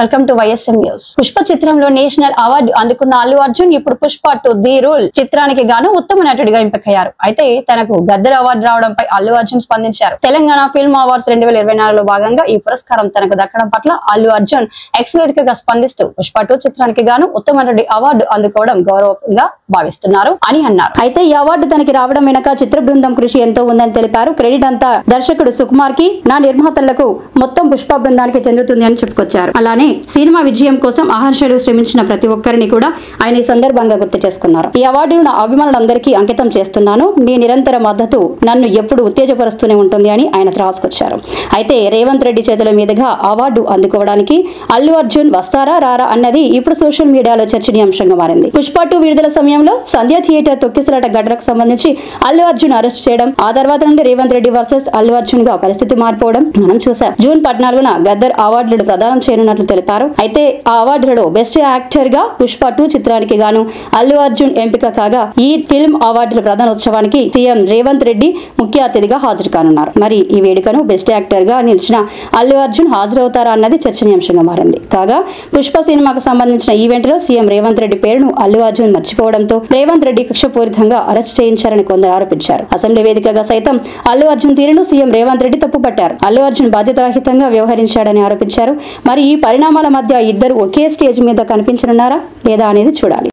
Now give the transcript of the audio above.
Welcome to YSM news. Pushpa చిత్రంలో national award అందుకున్న అల్లు అర్జున్ ఇప్పుడు పుష్ప 2 ది రూల్ చిత్రానికి గాను ఉత్తమ నటుడిగా ఎంపికయ్యారు. అయితే తనకు గద్దర్ అవార్డు రావడంపై అల్లు అర్జున్ స్పందించారు. తెలంగాణ ఫిల్మ్ అవార్డ్స్ 2024లో భాగంగా ఈ పురస్కారం తనకు దక్కడం పట్ల అల్లు అర్జున్ ఎక్స్ వేదికగా స్పందిస్తూ పుష్ప 2 చిత్రానికి గాను ఉత్తమ నటుడి అవార్డు అందుకోవడం గౌరవంగా భావిస్తున్నారు అని అన్నారు. అయితే ఈ అవార్డు తనకి రావడం వెనక చిత్ర బృందం కృషి ఎంతో ఉందని తెలిపారు. క్రెడిట్ అంతా దర్శకుడు సుకుమార్ కి, నా నిర్మాతలకు, మొత్తం పుష్ప బృందానికి చెందుతుంది అని చెప్పుకొచ్చారు. అలానే సినిమా విజయం కోసం ఆహర్షలు శ్రమించిన ప్రతి ఒక్కరిని కూడా ఆయన ఈ సందర్భంగా గుర్తు చేసుకున్నారు. ఈ అవార్డును నా అభిమానులందరికీ అంకితం చేస్తున్నాను. మీ నిరంతర మద్దతు నన్ను ఎప్పుడు ఉత్తేజపరుస్తూనే ఉంటుంది అని ఆయన రాసుకొచ్చారు. అయితే రేవంత్ రెడ్డి చేతుల మీదుగా అవార్డు అందుకోవడానికి అల్లు అర్జున్ వస్తారా రారా అన్నది ఇప్పుడు సోషల్ మీడియాలో చర్చనీయాంశంగా మారింది. పుష్ప 2 విడుదల సమయంలో సంధ్య థియేటర్ తొక్కిసలాట ఘటనకు సంబంధించి అల్లు అర్జున్ అరెస్ట్ చేయడం, ఆ తర్వాత నుండి రేవంత్ రెడ్డి వర్సెస్ అల్లు అర్జున్ గా పరిస్థితి మారిపోవడం మనం చూసాం. జూన్ 14న గద్దర్ అవార్డులు ప్రదానం చేయనున్నట్లు తెలిపారు. అయితే ఆ అవార్డులలో బెస్ట్ యాక్టర్ గా పుష్ప 2 చిత్రానికి గాను అల్లు అర్జున్ ఎంపిక కాగా, ఈ ఫిల్మ్ అవార్డుల ప్రదానోత్సవానికి సీఎం రేవంత్ రెడ్డి ముఖ్య అతిథిగా హాజరు కానున్నారు. మరి ఈ వేడుకను బెస్ట్ యాక్టర్ గా నిలిచిన అల్లు అర్జున్ హాజరవుతారా అన్నది చర్చనీయాంశంగా మారింది. కాగా పుష్ప సినిమాకు సంబంధించిన ఈవెంట్ లో సీఎం రేవంత్ రెడ్డి పేరును అల్లు అర్జున్ మర్చిపోవడంతో రేవంత్ రెడ్డి కక్షపూరితంగా అరెస్ట్ చేయించారని కొందరు ఆరోపించారు. అసెంబ్లీ వేదికగా సైతం అల్లు అర్జున్ తీరును సీఎం రేవంత్ రెడ్డి తప్పుపట్టారు. అల్లు అర్జున్ బాధ్యతారహితంగా వ్యవహరించాడని ఆరోపించారు. మరి ఈ పరిణామాల మధ్య ఇద్దరు ఒకే స్టేజ్ మీద కనిపించనున్నారా లేదా అనేది చూడాలి.